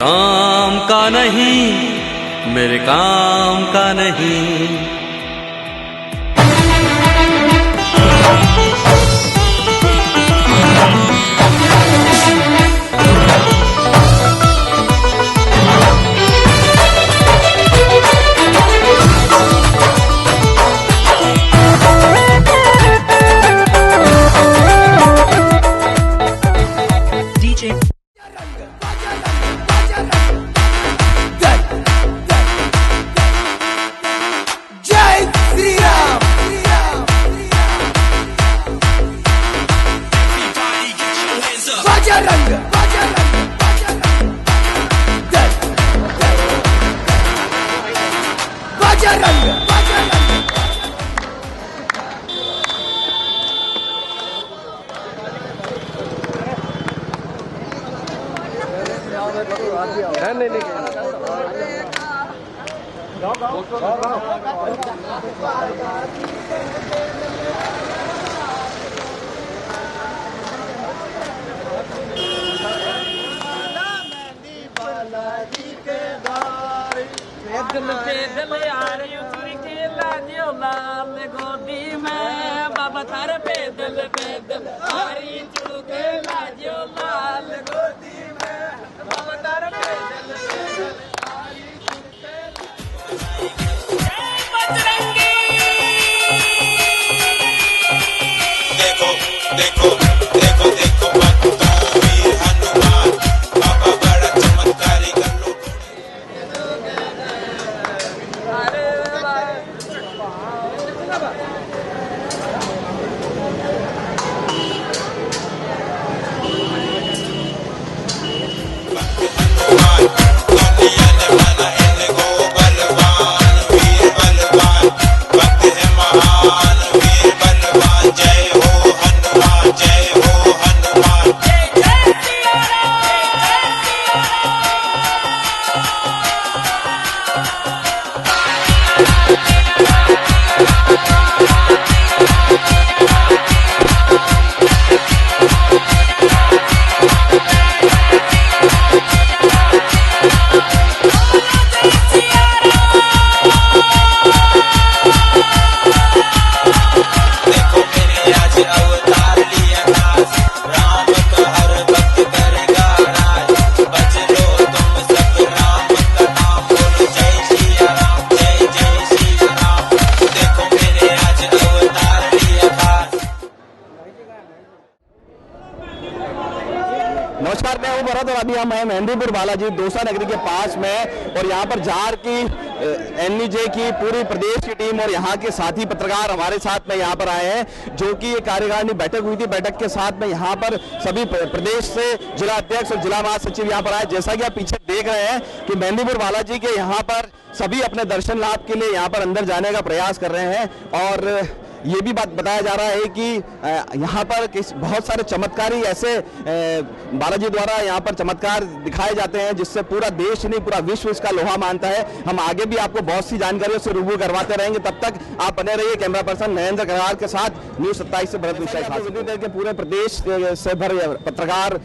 काम का नहीं, मेरे काम का नहीं। पैदल यार उतरी के लादियो लाल गोदी में बाबा थारे पैदल पैदल हरी चुके लादियो लाल गोदी में बाबा थारे पैदल पैदल हरी चुके बजरंगी। देखो देखो देखो देखो वीर हनुमान बाबा बड़ा चमत्कारी कर लो। नमस्कार, मैं हूं भरत और अभी हम हैं मेहंदीपुर बालाजी दौसा नगरी के पास में। और यहाँ पर जार की एनईजे की पूरी प्रदेश की टीम और यहाँ के साथी पत्रकार हमारे साथ में यहाँ पर आए हैं, जो कि एक कार्यकारिणी बैठक हुई थी। बैठक के साथ में यहाँ पर सभी प्रदेश से जिला अध्यक्ष और जिला महासचिव यहाँ पर आए। जैसा कि आप पीछे देख रहे हैं कि मेहंदीपुर बालाजी के यहाँ पर सभी अपने दर्शन लाभ के लिए यहाँ पर अंदर जाने का प्रयास कर रहे हैं। और ये भी बात बताया जा रहा है कि यहाँ पर बहुत सारे चमत्कारी ऐसे बालाजी द्वारा यहाँ पर चमत्कार दिखाए जाते हैं, जिससे पूरा देश नहीं पूरा विश्व इसका लोहा मानता है। हम आगे भी आपको बहुत सी जानकारियों से रूबरू करवाते रहेंगे। तब तक आप बने रहिए कैमरा पर्सन नरेंद्र करार के साथ न्यूज़ 27 से भरत विषय के पूरे प्रदेश से भर पत्रकार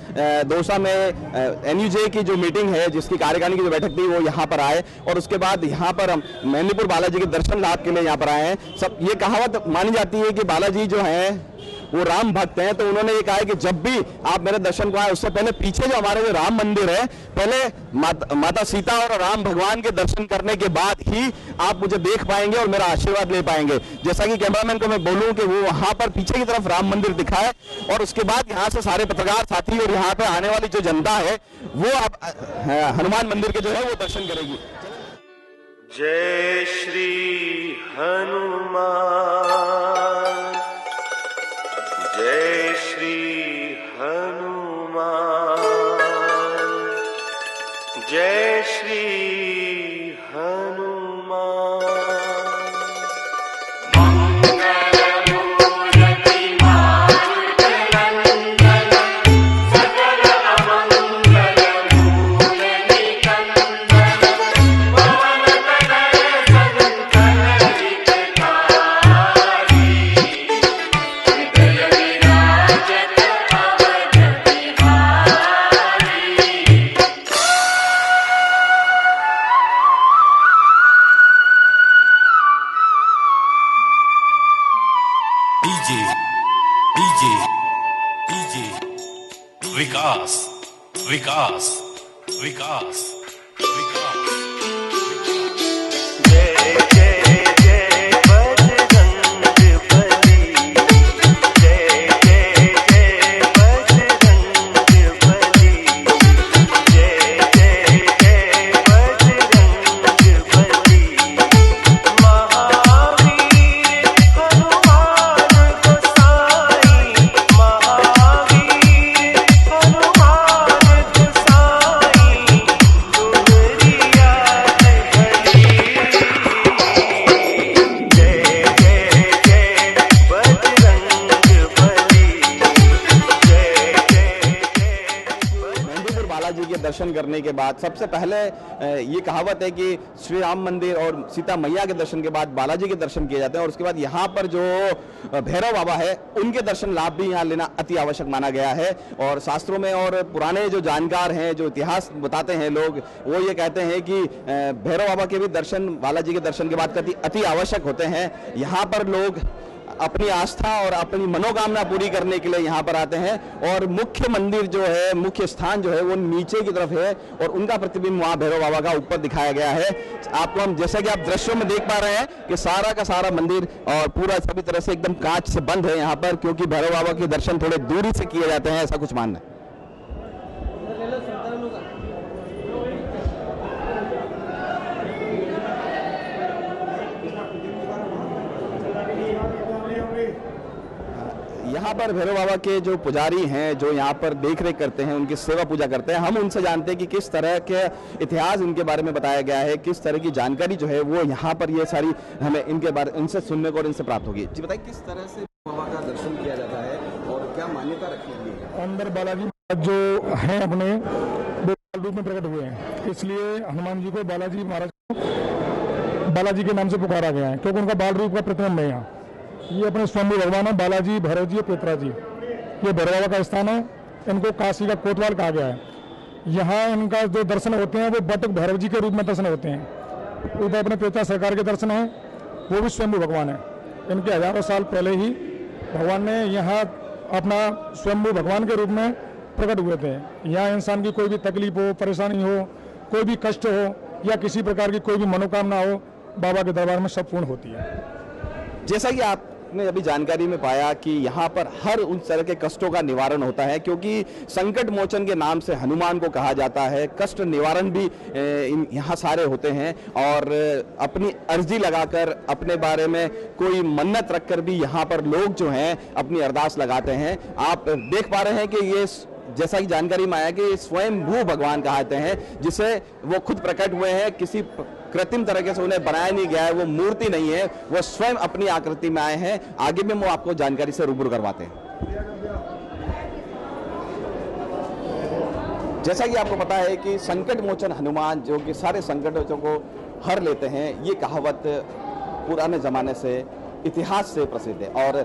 दौसा में एनयूजे की जो मीटिंग है, जिसकी कार्यकारिणी की जो बैठक थी, वो यहाँ पर आए। और उसके बाद यहाँ पर हम मेहंदीपुर बालाजी के दर्शन लाभ के लिए यहाँ पर आए हैं। सब ये कहावत मानी जाती है कि बालाजी जो हैं वो राम भक्त हैं, तो उन्होंने ये कहा है कि जब भी आप मेरे दर्शन को आए, उससे पहले पीछे जो हमारे जो राम मंदिर है, पहले माता सीता और राम भगवान के दर्शन करने के बाद ही आप मुझे देख पाएंगे और मेरा आशीर्वाद ले पाएंगे। जैसा कि कैमरामैन को मैं बोलूं कि वो वहां पर पीछे की तरफ राम मंदिर दिखाए और उसके बाद यहाँ से सारे पत्रकार साथी और यहाँ पे आने वाली जो जनता है वो अब हनुमान मंदिर के जो है वो दर्शन करेगी। जय श्री हनुमान, जय श्री हनुमान, जय श्री हनुमान। विकास विकास विकास जय जय जय बजरंग बली जय जय जय बजरंग बली जय जय जय बजरंग बली महावीर हनुमान गोसाई महावीर हनुमान गोसाई तुम्हारी याद भली जय जय जय बजरंग बली जय जय जय मेहंदीपुर बालाजी के दर्शन करने के बाद सबसे पहले ये कहावत है कि श्री राम मंदिर और सीता मैया के दर्शन के बाद बालाजी के दर्शन किए जाते हैं और उसके बाद यहाँ पर जो भैरव बाबा है उनके दर्शन लाभ भी यहाँ लेना अति आवश्यक माना गया है। और शास्त्रों में और पुराने जो जानकार हैं, जो इतिहास बताते हैं लोग, वो ये कहते हैं कि भैरव बाबा के भी दर्शन बालाजी के दर्शन के बाद अति आवश्यक होते हैं। यहाँ पर लोग अपनी आस्था और अपनी मनोकामना पूरी करने के लिए यहाँ पर आते हैं और मुख्य मंदिर जो है, मुख्य स्थान जो है वो नीचे की तरफ है और उनका प्रतिबिंब वहाँ भैरव बाबा का ऊपर दिखाया गया है। आपको हम जैसे कि आप दृश्यों में देख पा रहे हैं कि सारा का सारा मंदिर और पूरा सभी तरह से एकदम कांच से बंद है यहाँ पर, क्योंकि भैरव बाबा के दर्शन थोड़े दूरी से किए जाते हैं, ऐसा कुछ मानना है। यहाँ पर भैरव बाबा के जो पुजारी हैं, जो यहाँ पर देख रेख करते हैं, उनकी सेवा पूजा करते हैं, हम उनसे जानते हैं कि किस तरह के इतिहास इनके बारे में बताया गया है, किस तरह की जानकारी जो है वो यहाँ पर ये सारी हमें इनके बारे इनसे सुनने को और इनसे प्राप्त होगी। जी बताइए, किस तरह से बाबा का दर्शन किया जाता है और क्या मान्यता रखी हुई है? अंदर बालाजी जो हैं अपने वो बाल रूप में प्रकट हुए हैं, इसलिए हनुमान जी को बालाजी महाराज को बालाजी के नाम से पुकारा गया है, क्योंकि उनका बाल रूप का प्रतिबिंब है। यहाँ ये अपने स्वयं भगवान है, बालाजी, भैरव जी, पेत्रा जी। ये भैरव बाबा का स्थान है, इनको काशी का कोतवाल कहा गया है। यहाँ इनका जो दर्शन होते हैं वो बटुक भैरव जी के रूप में दर्शन होते हैं। उधर अपने पेत्रा सरकार के दर्शन है, वो भी स्वयं भगवान है। इनके हजारों साल पहले ही भगवान ने यहाँ अपना स्वयं भगवान के रूप में प्रकट हुए थे। यहाँ इंसान की कोई भी तकलीफ हो, परेशानी हो, कोई भी कष्ट हो या किसी प्रकार की कोई भी मनोकामना हो, बाबा के दरबार में सब पूर्ण होती है। जैसा कि आपने अभी जानकारी में पाया कि यहाँ पर हर उस तरह के कष्टों का निवारण होता है, क्योंकि संकट मोचन के नाम से हनुमान को कहा जाता है। कष्ट निवारण भी यहाँ सारे होते हैं और अपनी अर्जी लगाकर, अपने बारे में कोई मन्नत रखकर भी यहाँ पर लोग जो हैं अपनी अरदास लगाते हैं। आप देख पा रहे हैं कि ये जैसा कि जानकारी में आया कि स्वयंभू भगवान कहते हैं, जिसे वो खुद प्रकट हुए हैं। किसी कृत्रिम तरीके से उन्हें बनाया नहीं गया है, वो मूर्ति नहीं है, वो स्वयं अपनी आकृति में आए हैं। आगे भी वो आपको जानकारी से रूबरू करवाते हैं। जैसा कि आपको पता है कि संकट मोचन हनुमान जो कि सारे संकटों को हर लेते हैं, ये कहावत पुराने जमाने से, इतिहास से प्रसिद्ध है। और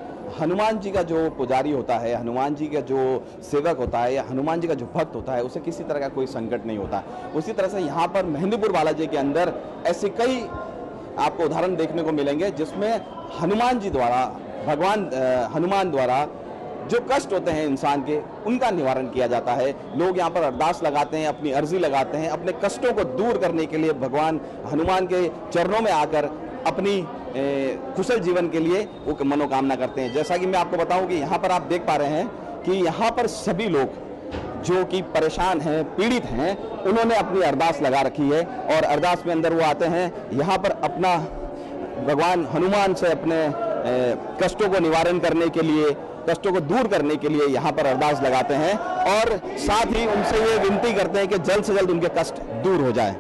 हनुमान जी का जो पुजारी होता है, हनुमान जी का जो सेवक होता है या हनुमान जी का जो भक्त होता है, उसे किसी तरह का कोई संकट नहीं होता। उसी तरह से यहाँ पर मेहंदीपुर बालाजी के अंदर ऐसे कई आपको उदाहरण देखने को मिलेंगे जिसमें हनुमान जी द्वारा, भगवान हनुमान द्वारा जो कष्ट होते हैं इंसान के, उनका निवारण किया जाता है। लोग यहाँ पर अरदास लगाते हैं, अपनी अर्जी लगाते हैं, अपने कष्टों को दूर करने के लिए भगवान हनुमान के चरणों में आकर अपनी कुशल जीवन के लिए वो मनोकामना करते हैं। जैसा कि मैं आपको बताऊं कि यहाँ पर आप देख पा रहे हैं कि यहाँ पर सभी लोग जो कि परेशान हैं, पीड़ित हैं, उन्होंने अपनी अरदास लगा रखी है और अरदास में अंदर वो आते हैं, यहाँ पर अपना भगवान हनुमान से अपने कष्टों को निवारण करने के लिए, कष्टों को दूर करने के लिए यहाँ पर अरदास लगाते हैं और साथ ही उनसे ये विनती करते हैं कि जल्द से जल्द उनके कष्ट दूर हो जाए।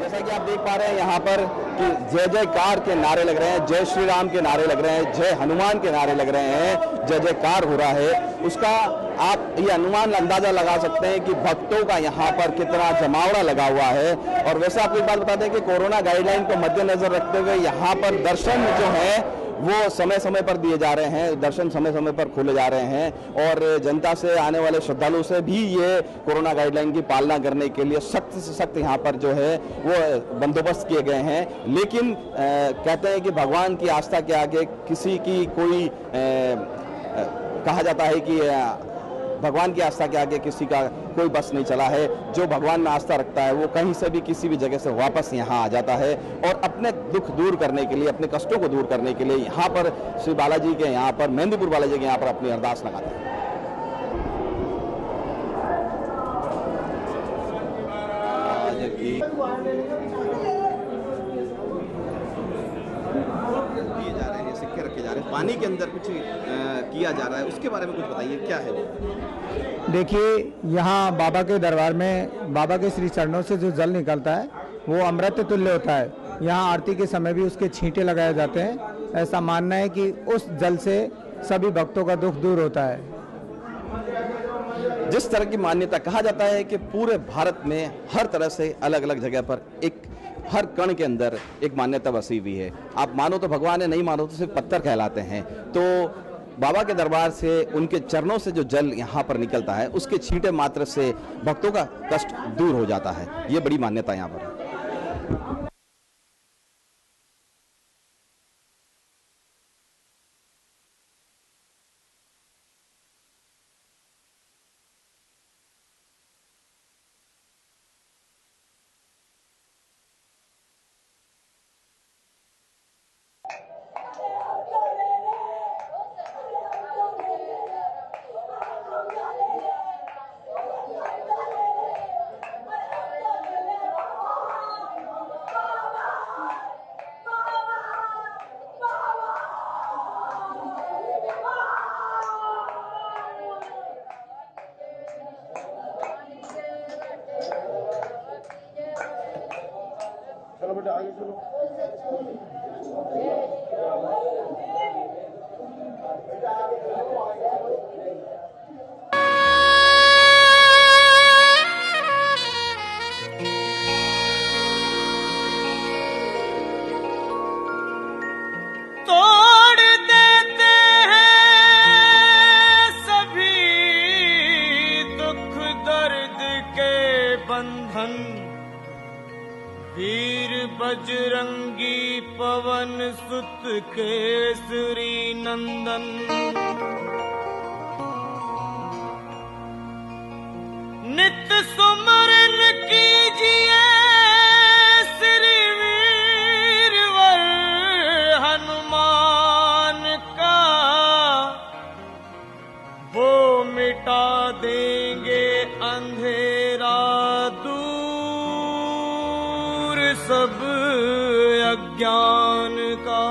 जैसा कि आप देख पा रहे हैं यहाँ पर कि जय जयकार के नारे लग रहे हैं, जय श्री राम के नारे लग रहे हैं, जय हनुमान के नारे लग रहे हैं, जय जयकार हो रहा है। उसका आप ये अनुमान अंदाजा लगा सकते हैं कि भक्तों का यहाँ पर कितना जमावड़ा लगा हुआ है। और वैसे आपको एक बात बता दें कि कोरोना गाइडलाइन को मद्देनजर रखते हुए यहाँ पर दर्शन जो है वो समय समय पर दिए जा रहे हैं, दर्शन समय समय पर खोले जा रहे हैं और जनता से, आने वाले श्रद्धालुओं से भी ये कोरोना गाइडलाइन की पालना करने के लिए सख्त से सख्त यहाँ पर जो है वो बंदोबस्त किए गए हैं। लेकिन कहते हैं कि भगवान की आस्था के आगे किसी की कोई कहा जाता है कि भगवान की आस्था के आगे किसी का कोई बस नहीं चला है। जो भगवान में आस्था रखता है वो कहीं से भी किसी भी जगह से वापस यहाँ आ जाता है और अपने दुख दूर करने के लिए, अपने कष्टों को दूर करने के लिए यहाँ पर श्री बालाजी के यहाँ पर, मेहंदीपुर बालाजी के यहाँ पर अपनी अरदास लगाते हैं। किए जा रहे हैं, सिक्के रखे जा रहे हैं, पानी के अंदर कुछ किया जा रहा है, उसके बारे में कुछ बताइए, क्या है वो? देखिए, यहाँ बाबा के दरबार में बाबा के श्री चरणों से जो जल निकलता है वो अमृत तुल्य होता है। यहाँ आरती के समय भी उसके छींटे लगाए जाते हैं। ऐसा मानना है कि उस जल से सभी भक्तों का दुख दूर होता है। जिस तरह की मान्यता, कहा जाता है कि पूरे भारत में हर तरह से अलग अलग जगह पर एक हर कण के अंदर एक मान्यता बसी हुई है। आप मानो तो भगवान है, नहीं मानो तो सिर्फ पत्थर कहलाते हैं। तो बाबा के दरबार से, उनके चरणों से जो जल यहाँ पर निकलता है उसके छींटे मात्र से भक्तों का कष्ट दूर हो जाता है। ये बड़ी मान्यता यहाँ पर है। तोड़ देते हैं सभी दुख दर्द के बंधन, वीर बजरंगी पवन सुत केसरी नंदन। नित सुमरन कीजिए श्री वीरवर हनुमान का, वो मिटा देंगे अंधेरा दूर सब अज्ञान का।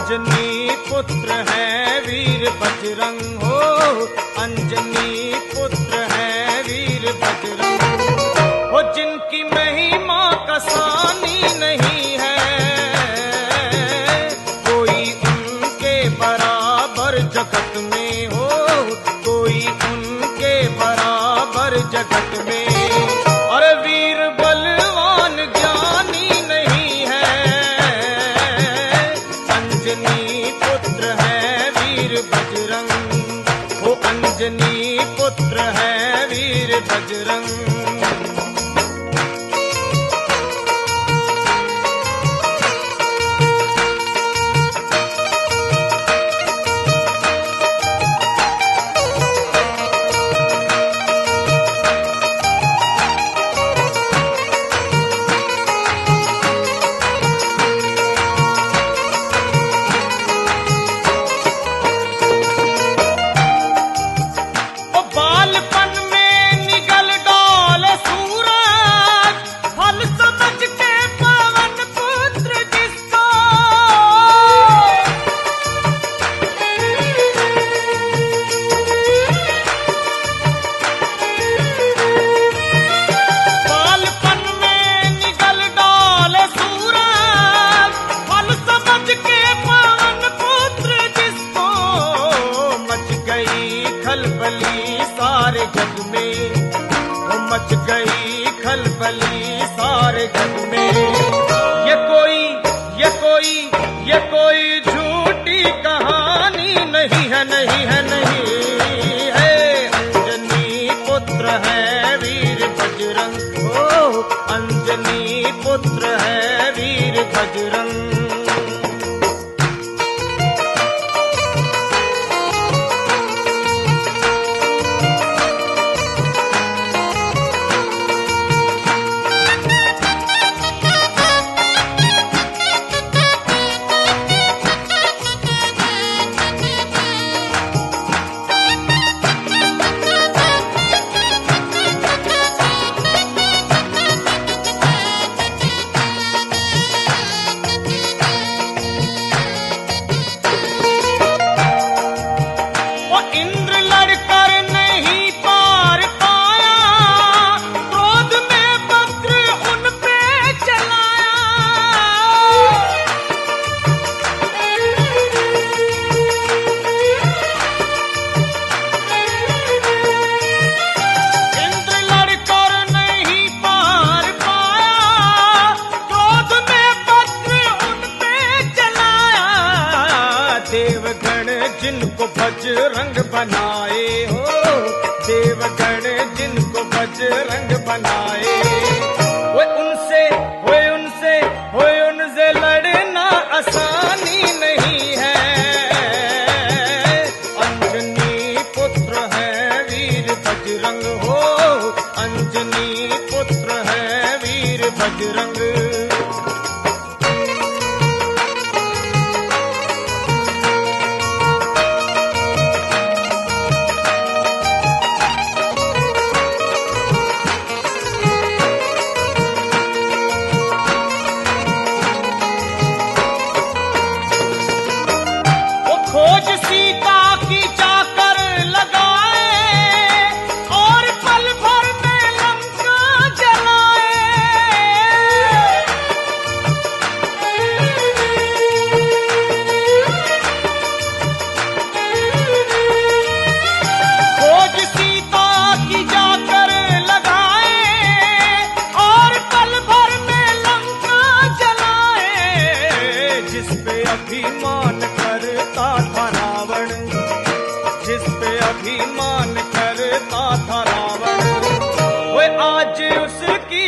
अंजनी पुत्र है वीर बजरंग हो, अंजनी पुत्र है वीर बजरंग हो, जिनकी महिमा का सानी नहीं है, कोई उनके बराबर जगत में हो, कोई उनके बराबर जगत में। और वीर बलवान ज्ञानी नहीं है, अंजनी पुत्र है वीर बजरंग हो, अंजनी पुत्र है वीर बजरंग। बालपन में निगल डाल खलबली सारे जग में, वो मच गई खलबली सारे जग में। ये कोई झूठी कहानी नहीं है, नहीं है, नहीं है। अंजनी पुत्र है वीर बजरंग, ओ अंजनी पुत्र है वीर बजरंग। जिनको बजरंग बनाए हो, देवगण जिनको बजरंग बनाए, उनसे लड़ना आसानी नहीं है। अंजनी पुत्र है वीर बजरंग, हो अंजनी पुत्र है वीर बजरंग। खोज सीता की जाकर लगाए, और पल भर में लंका जलाए। खोज सीता की जाकर लगाए, और पल भर में लंका जलाए। जिस पे अभिमान करता था रावण, जिस पे अभिमान करता था रावण, वो आज उसकी